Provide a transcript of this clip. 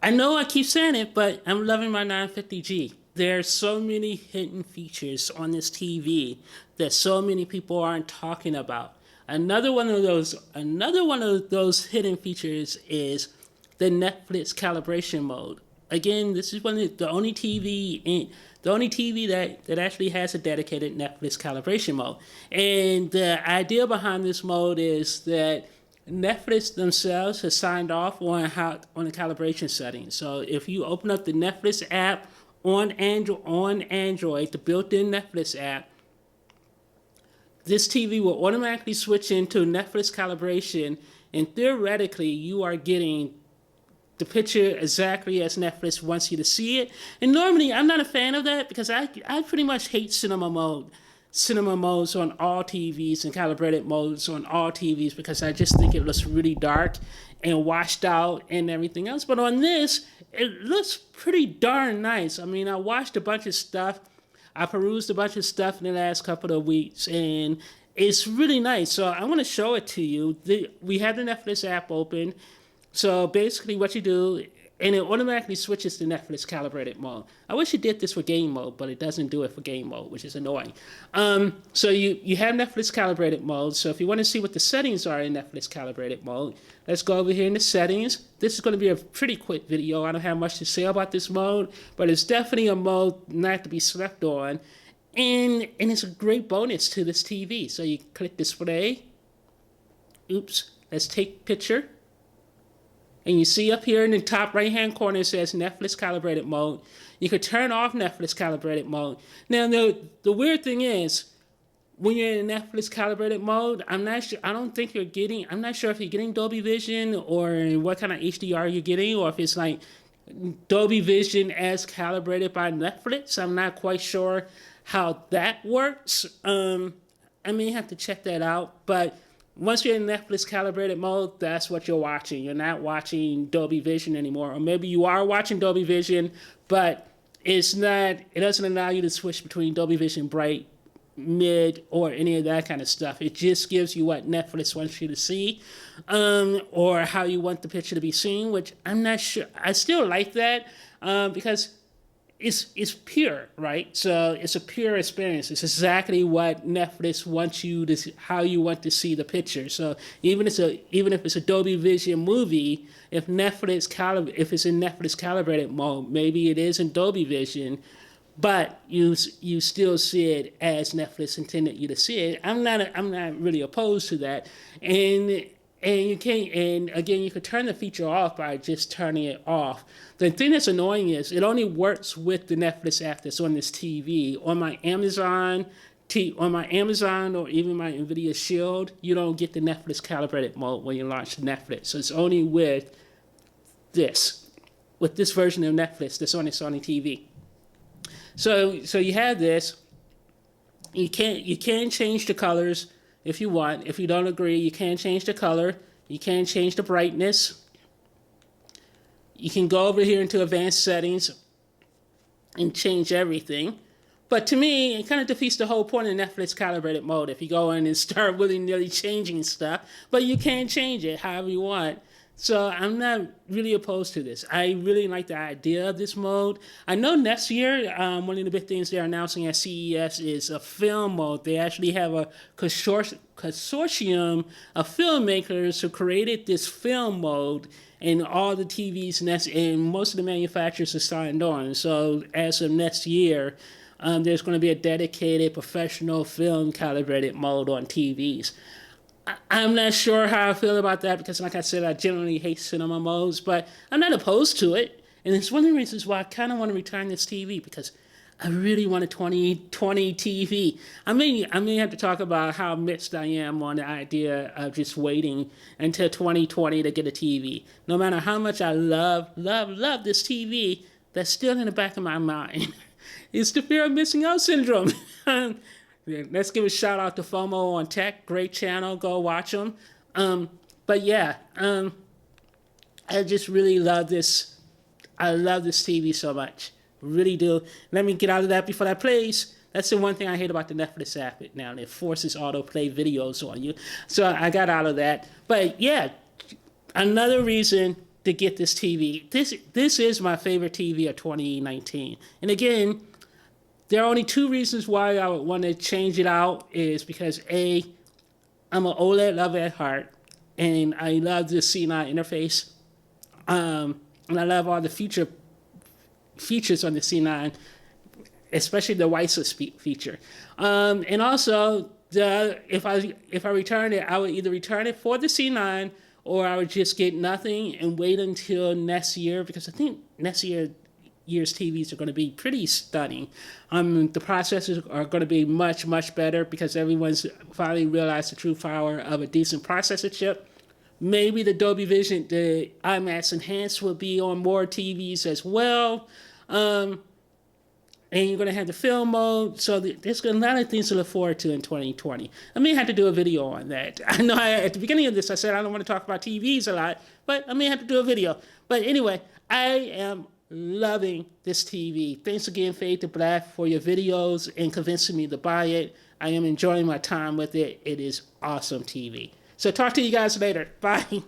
I know I keep saying it, but I'm loving my 950G. There are so many hidden features on this TV that so many people aren't talking about. Another one of those hidden features is the Netflix calibration mode. Again, this is the only TV that actually has a dedicated Netflix calibration mode. And the idea behind this mode is that Netflix themselves has signed off on the calibration settings. So if you open up the Netflix app on Android, the built-in Netflix app, this TV will automatically switch into Netflix calibration, and theoretically, you are getting the picture exactly as Netflix wants you to see it. And normally, I'm not a fan of that because I pretty much hate cinema modes on all TVs and calibrated modes on all TVs because I just think it looks really dark and washed out and everything else. But on this, it looks pretty darn nice. I mean, I watched a bunch of stuff. I perused a bunch of stuff in the last couple of weeks, and it's really nice. So I want to show it to you. We have the Netflix app open. So basically what you do, and it automatically switches to Netflix calibrated mode. I wish it did this for game mode, but it doesn't do it for game mode, which is annoying. So you have Netflix calibrated mode. So if you want to see what the settings are in Netflix calibrated mode, let's go over here in the settings. This is going to be a pretty quick video. I don't have much to say about this mode, but it's definitely a mode not to be slept on. And it's a great bonus to this TV. So you click display. Oops, let's take picture. And you see up here in the top right hand corner it says Netflix calibrated mode. You could turn off Netflix calibrated mode. Now the weird thing is when you're in Netflix calibrated mode, I'm not sure if you're getting Dolby Vision or what kind of HDR you're getting, or if it's like Dolby Vision as calibrated by Netflix. I'm not quite sure how that works. I may have to check that out, but once you're in Netflix calibrated mode, that's what you're watching. You're not watching Dolby Vision anymore. Or maybe you are watching Dolby Vision, but it doesn't allow you to switch between Dolby Vision Bright, Mid, or any of that kind of stuff. It just gives you what Netflix wants you to see, or how you want the picture to be seen, which I'm not sure. I still like that because it's pure, right? So it's a pure experience. It's exactly what Netflix wants you to see, how you want to see the picture. So even if it's a Dolby Vision movie, if it's in Netflix calibrated mode, maybe it is in Dolby Vision, but you still see it as Netflix intended you to see it. I'm not really opposed to that, and you can turn the feature off by just turning it off. The thing that's annoying is it only works with the Netflix app that's on this TV. On my Amazon or even my Nvidia Shield, you don't get the Netflix calibrated mode when you launch Netflix. So it's only with this version of Netflix that's on the Sony TV. So you have this. You can change the colors if you want. If you don't agree, you can change the color. You can change the brightness. You can go over here into advanced settings and change everything. But to me, it kind of defeats the whole point of Netflix calibrated mode if you go in and start willy-nilly changing stuff. But you can change it however you want. So I'm not really opposed to this. I really like the idea of this mode. I know next year, one of the big things they're announcing at CES is a film mode. They actually have a consortium of filmmakers who created this film mode, and all the TVs and most of the manufacturers are signed on. So as of next year, there's going to be a dedicated professional film calibrated mode on TVs. I'm not sure how I feel about that because, like I said, I generally hate cinema modes, but I'm not opposed to it. And it's one of the reasons why I kind of want to return this TV because I really want a 2020 TV. I may have to talk about how mixed I am on the idea of just waiting until 2020 to get a TV. No matter how much I love this TV, that's still in the back of my mind. It's the fear of missing out syndrome. Let's give a shout out to FOMO on Tech. Great channel. Go watch them. But yeah, I just really love this. I love this TV so much. Really do. Let me get out of that before that plays. That's the one thing I hate about the Netflix app now. It forces autoplay videos on you. So I got out of that. But yeah, another reason to get this TV. This is my favorite TV of 2019. And again, there are only two reasons why I would want to change it out. Is because A, I'm an OLED lover at heart, and I love the C9 interface. And I love all the features on the C9, especially the whitelist feature. And also, if I return it, I would either return it for the C9 or I would just get nothing and wait until next year, because I think next year's TVs are going to be pretty stunning. The processors are going to be much, much better because everyone's finally realized the true power of a decent processor chip. Maybe the Dolby Vision, the IMAX Enhanced will be on more TVs as well. And you're going to have the film mode. So there's a lot of things to look forward to in 2020. I may have to do a video on that. I know at the beginning of this I said I don't want to talk about TVs a lot, but I may have to do a video. But anyway, I am loving this TV. Thanks again, Fade to Black, for your videos and convincing me to buy it. I am enjoying my time with it. It is awesome TV. So talk to you guys later. Bye.